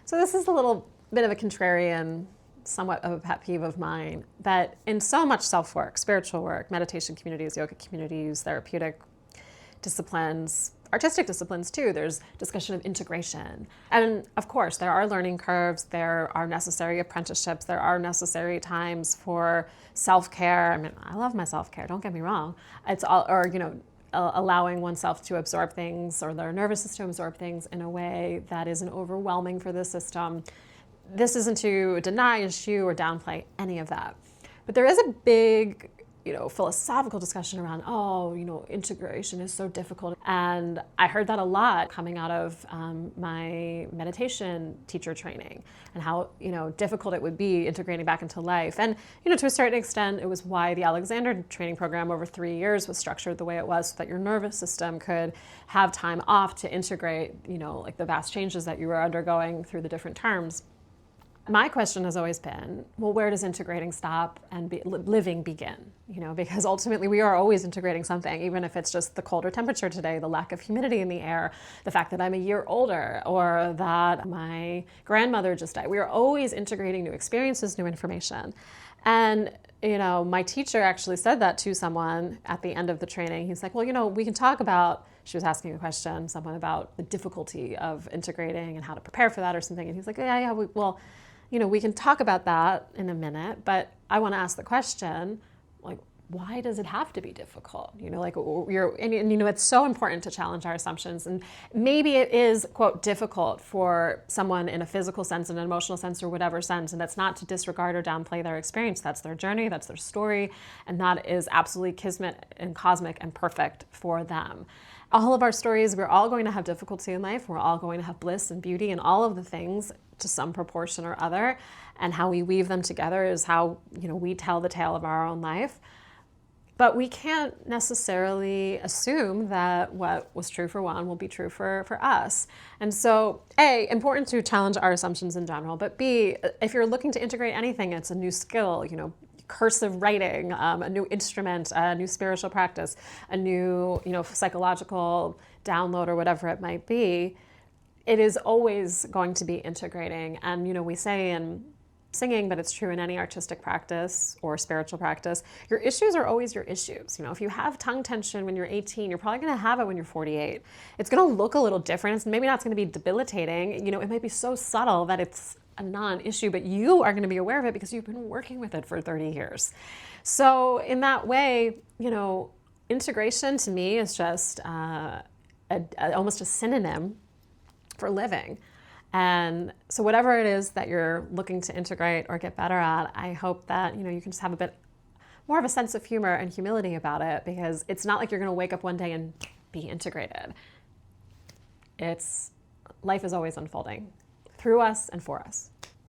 So this is a little bit of a contrarian, somewhat of a pet peeve of mine, that in so much self-work, spiritual work, meditation communities, yoga communities, therapeutic disciplines, artistic disciplines too, there's discussion of integration. And of course, there are learning curves, there are necessary apprenticeships, there are necessary times for self-care. I mean, I love my self-care, don't get me wrong. It's all, or, allowing oneself to absorb things, or their nervous system absorb things in a way that isn't overwhelming for the system. This isn't to deny, eschew, or downplay any of that. But there is a big, philosophical discussion around, integration is so difficult. And I heard that a lot coming out of my meditation teacher training, and how, difficult it would be integrating back into life. And, to a certain extent, it was why the Alexander training program over 3 years was structured the way it was, so that your nervous system could have time off to integrate, like the vast changes that you were undergoing through the different terms. My question has always been, well, where does integrating stop and living begin? Because ultimately we are always integrating something, even if it's just the colder temperature today, the lack of humidity in the air, the fact that I'm a year older, or that my grandmother just died. We are always integrating new experiences, new information. And, my teacher actually said that to someone at the end of the training. He's like, well, we can talk about, she was asking a question, someone about the difficulty of integrating and how to prepare for that or something. And he's like, we can talk about that in a minute, but I want to ask the question, like, why does it have to be difficult? It's so important to challenge our assumptions. And maybe it is, quote, difficult for someone in a physical sense, an emotional sense, or whatever sense. And that's not to disregard or downplay their experience. That's their journey, that's their story. And that is absolutely kismet and cosmic and perfect for them. All of our stories, we're all going to have difficulty in life. We're all going to have bliss and beauty and all of the things to some proportion or other. And how we weave them together is how, we tell the tale of our own life. But we can't necessarily assume that what was true for one will be true for us. And so, A, important to challenge our assumptions in general, but B, if you're looking to integrate anything, it's a new skill, cursive writing, a new instrument, a new spiritual practice, a new, psychological download, or whatever it might be, it is always going to be integrating. And, we say in singing, but it's true in any artistic practice or spiritual practice, your issues are always your issues. If you have tongue tension when you're 18, you're probably going to have it when you're 48. It's going to look a little different. It's maybe not going to be debilitating. It might be so subtle that it's a non-issue, but you are going to be aware of it because you've been working with it for 30 years. So in that way, integration to me is just almost a synonym for living. And so whatever it is that you're looking to integrate or get better at, I hope that, you can just have a bit more of a sense of humor and humility about it, because it's not like you're going to wake up one day and be integrated. Life is always unfolding through us and for us.